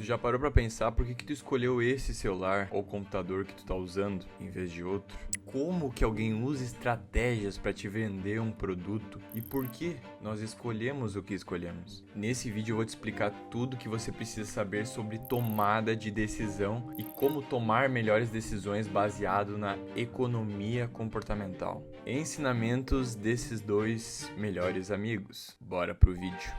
já parou pra pensar por que tu escolheu esse celular ou computador que tu tá usando em vez de outro? Como que alguém usa estratégias para te vender um produto e por que nós escolhemos o que escolhemos? Nesse vídeo eu vou te explicar tudo que você precisa saber sobre tomada de decisão e como tomar melhores decisões baseado na economia comportamental. Ensinamentos desses dois melhores amigos. Bora pro vídeo.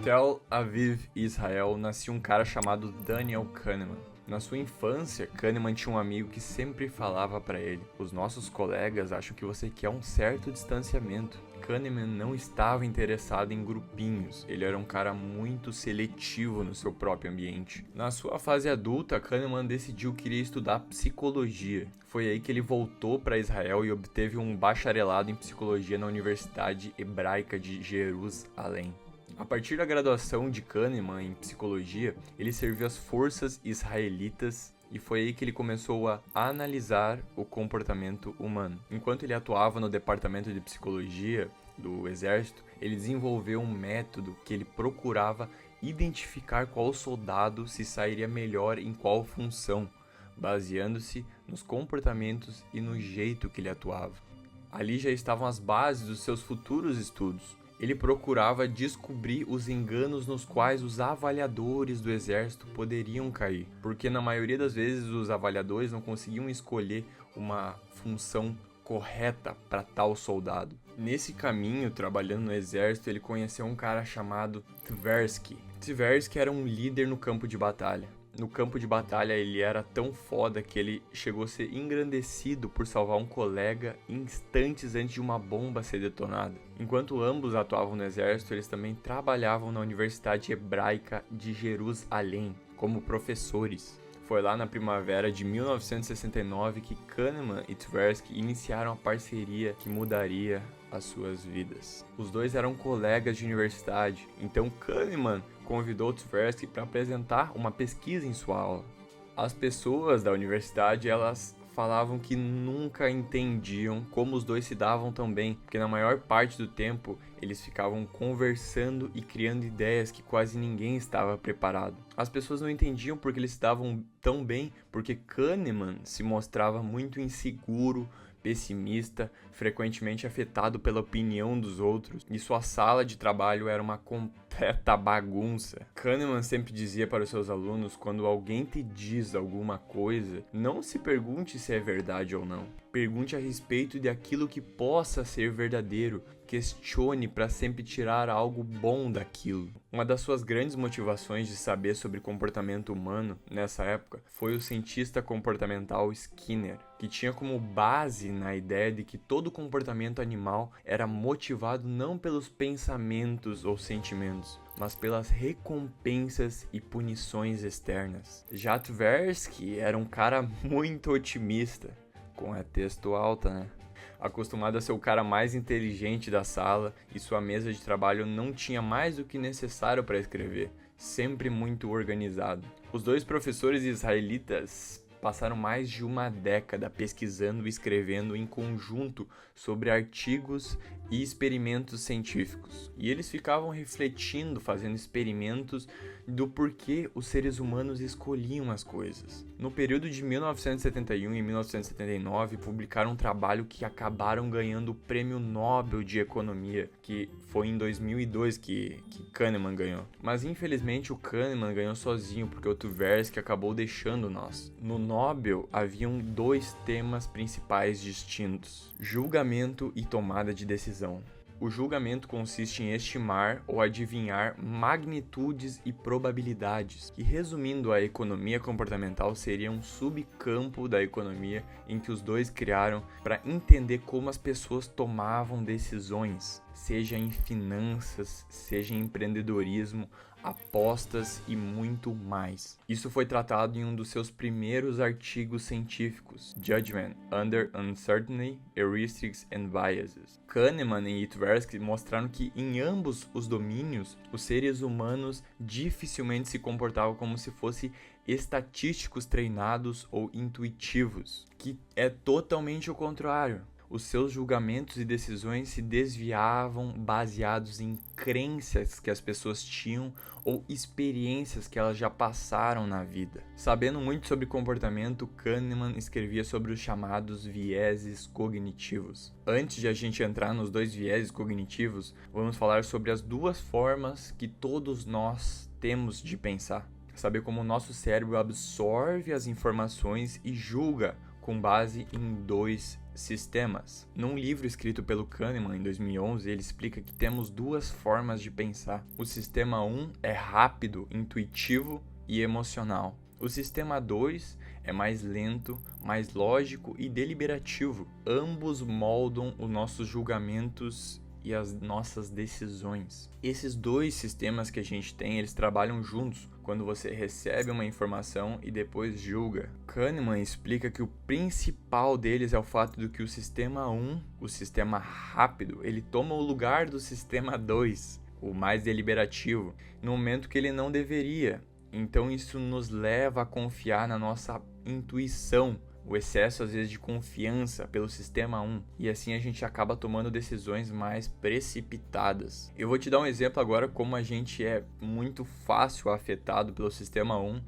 Tel Aviv, Israel, nascia um cara chamado Daniel Kahneman. Na sua infância, Kahneman tinha um amigo que sempre falava para ele: os nossos colegas acham que você quer um certo distanciamento. Kahneman não estava interessado em grupinhos, ele era um cara muito seletivo no seu próprio ambiente. Na sua fase adulta, Kahneman decidiu que iria estudar psicologia. Foi aí que ele voltou para Israel e obteve um bacharelado em psicologia na Universidade Hebraica de Jerusalém. A partir da graduação de Kahneman em psicologia, ele serviu as forças israelitas e foi aí que ele começou a analisar o comportamento humano. Enquanto ele atuava no departamento de psicologia do exército, ele desenvolveu um método que ele procurava identificar qual soldado se sairia melhor em qual função, baseando-se nos comportamentos e no jeito que ele atuava. Ali já estavam as bases dos seus futuros estudos. Ele procurava descobrir os enganos nos quais os avaliadores do exército poderiam cair, porque na maioria das vezes os avaliadores não conseguiam escolher uma função correta para tal soldado. Nesse caminho, trabalhando no exército, ele conheceu um cara chamado Tversky. Tversky era um líder no campo de batalha. No campo de batalha ele era tão foda que ele chegou a ser engrandecido por salvar um colega instantes antes de uma bomba ser detonada. Enquanto ambos atuavam no exército, eles também trabalhavam na Universidade Hebraica de Jerusalém como professores. Foi lá na primavera de 1969 que Kahneman e Tversky iniciaram a parceria que mudaria as suas vidas. Os dois eram colegas de universidade, então Kahneman convidou Tversky para apresentar uma pesquisa em sua aula. As pessoas da universidade, elas falavam que nunca entendiam como os dois se davam tão bem, porque na maior parte do tempo eles ficavam conversando e criando ideias que quase ninguém estava preparado. As pessoas não entendiam porque eles se davam tão bem, porque Kahneman se mostrava muito inseguro, pessimista, frequentemente afetado pela opinião dos outros, e sua sala de trabalho era uma completa bagunça. Kahneman sempre dizia para os seus alunos: quando alguém te diz alguma coisa, não se pergunte se é verdade ou não. Pergunte a respeito de aquilo que possa ser verdadeiro. Questione para sempre tirar algo bom daquilo. Uma das suas grandes motivações de saber sobre comportamento humano nessa época foi o cientista comportamental Skinner, que tinha como base na ideia de que todo comportamento animal era motivado não pelos pensamentos ou sentimentos, mas pelas recompensas e punições externas. Já Tversky era um cara muito otimista, com a texto alta, né? Acostumado a ser o cara mais inteligente da sala, e sua mesa de trabalho não tinha mais do que necessário para escrever, sempre muito organizado. Os dois professores israelitas passaram mais de uma década pesquisando e escrevendo em conjunto sobre artigos e experimentos científicos. E eles ficavam refletindo, fazendo experimentos do porquê os seres humanos escolhiam as coisas. No período de 1971 e 1979, publicaram um trabalho que acabaram ganhando o Prêmio Nobel de Economia, que foi em 2002 que Kahneman ganhou. Mas infelizmente o Kahneman ganhou sozinho, porque o Tversky acabou deixando nós. No Nobel haviam dois temas principais distintos: julgamento e tomada de decisão. O julgamento consiste em estimar ou adivinhar magnitudes e probabilidades, que, resumindo a economia comportamental, seria um subcampo da economia em que os dois criaram para entender como as pessoas tomavam decisões, seja em finanças, seja em empreendedorismo, apostas e muito mais. Isso foi tratado em um dos seus primeiros artigos científicos, Judgment Under Uncertainty, Heuristics and Biases. Kahneman e Tversky mostraram que em ambos os domínios, os seres humanos dificilmente se comportavam como se fosse estatísticos treinados ou intuitivos, que é totalmente o contrário. Os seus julgamentos e decisões se desviavam baseados em crenças que as pessoas tinham ou experiências que elas já passaram na vida. Sabendo muito sobre comportamento, Kahneman escrevia sobre os chamados vieses cognitivos. Antes de a gente entrar nos dois vieses cognitivos, vamos falar sobre as duas formas que todos nós temos de pensar. Saber como o nosso cérebro absorve as informações e julga com base em dois sistemas. Num livro escrito pelo Kahneman em 2011, ele explica que temos duas formas de pensar. O sistema 1 é rápido, intuitivo e emocional. O sistema 2 é mais lento, mais lógico e deliberativo. Ambos moldam os nossos julgamentos e as nossas decisões. Esses dois sistemas que a gente tem, eles trabalham juntos quando você recebe uma informação e depois julga. Kahneman explica que o principal deles é o fato de que o sistema 1, o sistema rápido, ele toma o lugar do sistema 2, o mais deliberativo, no momento que ele não deveria. Então isso nos leva a confiar na nossa intuição, o excesso às vezes de confiança pelo sistema 1, e assim a gente acaba tomando decisões mais precipitadas. Eu vou te dar um exemplo agora como a gente é muito fácil afetado pelo sistema 1,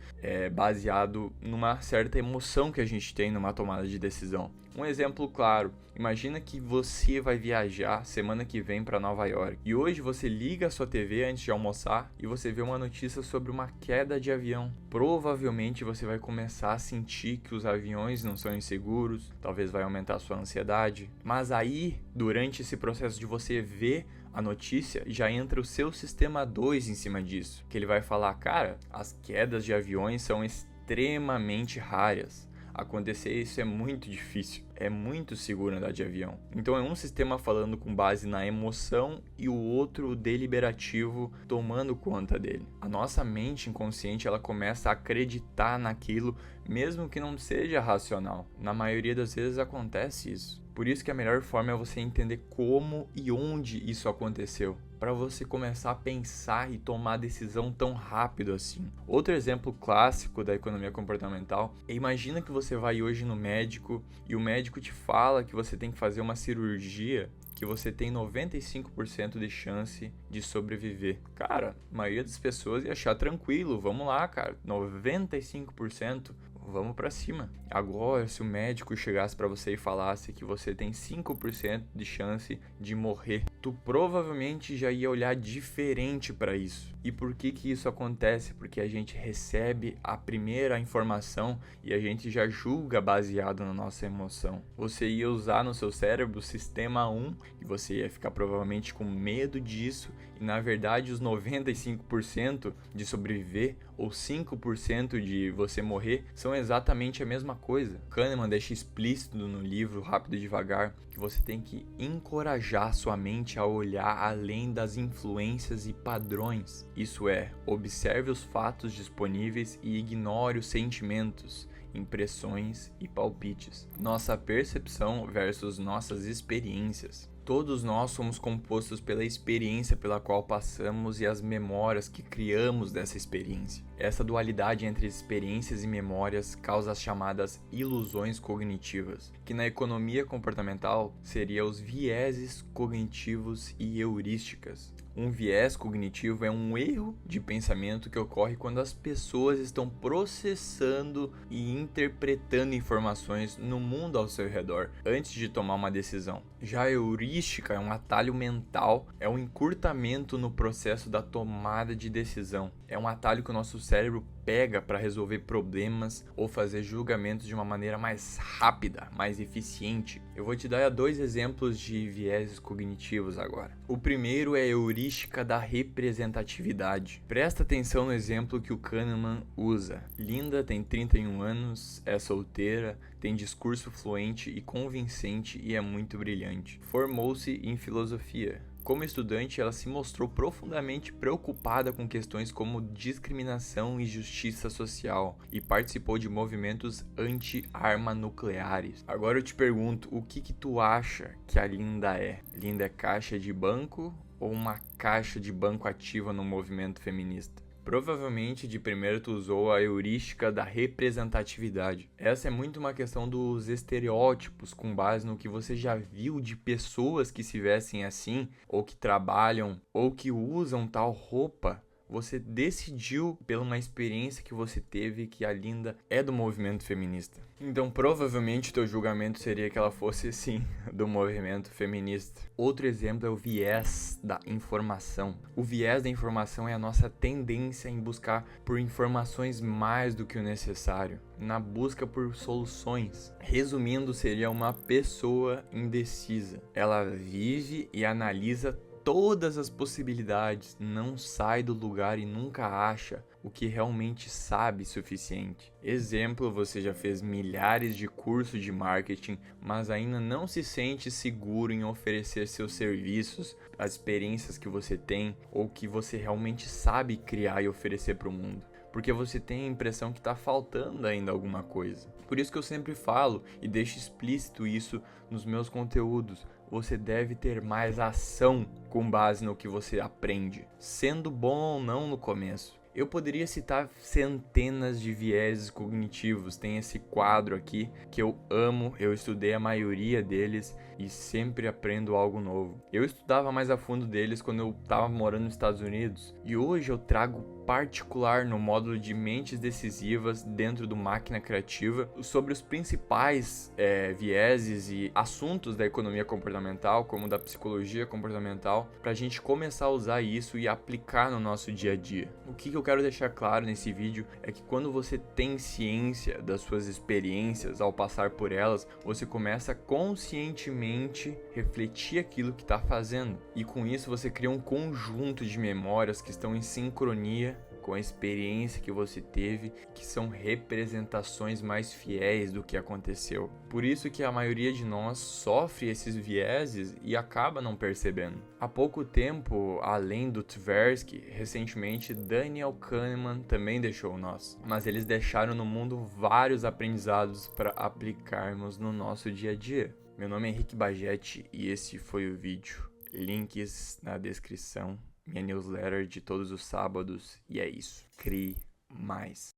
baseado numa certa emoção que a gente tem numa tomada de decisão. Um exemplo claro, imagina que você vai viajar semana que vem para Nova York e hoje você liga a sua TV antes de almoçar e você vê uma notícia sobre uma queda de avião. Provavelmente você vai começar a sentir que os aviões não são inseguros, talvez vai aumentar a sua ansiedade, mas aí, durante esse processo de você ver a notícia, já entra o seu sistema 2 em cima disso, que ele vai falar, cara, as quedas de aviões são extremamente raras. Acontecer isso é muito difícil, é muito seguro andar de avião. Então é um sistema falando com base na emoção e o outro deliberativo tomando conta dele. A nossa mente inconsciente, ela começa a acreditar naquilo mesmo que não seja racional. Na maioria das vezes acontece isso. Por isso que a melhor forma é você entender como e onde isso aconteceu, para você começar a pensar e tomar decisão tão rápido assim. Outro exemplo clássico da economia comportamental é: imagina que você vai hoje no médico e o médico te fala que você tem que fazer uma cirurgia que você tem 95% de chance de sobreviver. Cara, a maioria das pessoas ia achar tranquilo, vamos lá, cara, 95%. Vamos pra cima. Agora, se o médico chegasse pra você e falasse que você tem 5% de chance de morrer, tu provavelmente já ia olhar diferente pra isso. E por que isso acontece? Porque a gente recebe a primeira informação e a gente já julga baseado na nossa emoção. Você ia usar no seu cérebro o sistema 1 e você ia ficar provavelmente com medo disso, e na verdade os 95% de sobreviver ou 5% de você morrer são exatamente a mesma coisa. Kahneman deixa explícito no livro Rápido e Devagar que você tem que encorajar sua mente a olhar além das influências e padrões. Isso é, observe os fatos disponíveis e ignore os sentimentos, impressões e palpites. Nossa percepção versus nossas experiências. Todos nós somos compostos pela experiência pela qual passamos e as memórias que criamos dessa experiência. Essa dualidade entre experiências e memórias causa as chamadas ilusões cognitivas, que na economia comportamental seriam os vieses cognitivos e heurísticas. Um viés cognitivo é um erro de pensamento que ocorre quando as pessoas estão processando e interpretando informações no mundo ao seu redor antes de tomar uma decisão. Já a heurística é um atalho mental, é um encurtamento no processo da tomada de decisão. É um atalho que o nosso cérebro pega para resolver problemas ou fazer julgamentos de uma maneira mais rápida, mais eficiente. Eu vou te dar 2 exemplos de vieses cognitivos agora. O primeiro é a heurística da representatividade. Presta atenção no exemplo que o Kahneman usa. Linda tem 31 anos, é solteira, tem discurso fluente e convincente e é muito brilhante. Formou-se em filosofia. Como estudante, ela se mostrou profundamente preocupada com questões como discriminação e justiça social e participou de movimentos anti-arma nucleares. Agora eu te pergunto, o que tu acha que a Linda é? Linda é caixa de banco ou uma caixa de banco ativa no movimento feminista? Provavelmente de primeiro tu usou a heurística da representatividade. Essa é muito uma questão dos estereótipos com base no que você já viu de pessoas que se vestem assim, ou que trabalham, ou que usam tal roupa. Você decidiu pela uma experiência que você teve que a Linda é do movimento feminista. Então, provavelmente, teu julgamento seria que ela fosse, sim, do movimento feminista. Outro exemplo é o viés da informação. O viés da informação é a nossa tendência em buscar por informações mais do que o necessário, na busca por soluções. Resumindo, seria uma pessoa indecisa. Ela vive e analisa todas as possibilidades, não sai do lugar e nunca acha o que realmente sabe suficiente. Exemplo, você já fez milhares de cursos de marketing, mas ainda não se sente seguro em oferecer seus serviços, as experiências que você tem ou que você realmente sabe criar e oferecer para o mundo. Porque você tem a impressão que está faltando ainda alguma coisa. Por isso que eu sempre falo e deixo explícito isso nos meus conteúdos. Você deve ter mais ação com base no que você aprende, sendo bom ou não no começo. Eu poderia citar centenas de vieses cognitivos, tem esse quadro aqui que eu amo, eu estudei a maioria deles e sempre aprendo algo novo. Eu estudava mais a fundo deles quando eu estava morando nos Estados Unidos e hoje eu trago particular no módulo de mentes decisivas dentro do Máquina Criativa sobre os principais vieses e assuntos da economia comportamental, como da psicologia comportamental, para a gente começar a usar isso e aplicar no nosso dia a dia. O que eu quero deixar claro nesse vídeo é que quando você tem ciência das suas experiências ao passar por elas, você começa a conscientemente refletir aquilo que está fazendo. E com isso você cria um conjunto de memórias que estão em sincronia com a experiência que você teve, que são representações mais fiéis do que aconteceu. Por isso que a maioria de nós sofre esses vieses e acaba não percebendo. Há pouco tempo, além do Tversky, recentemente Daniel Kahneman também deixou nós, mas eles deixaram no mundo vários aprendizados para aplicarmos no nosso dia a dia. Meu nome é Henrique Bajetti e esse foi o vídeo. Links na descrição. Minha newsletter de todos os sábados. E é isso. Crie mais.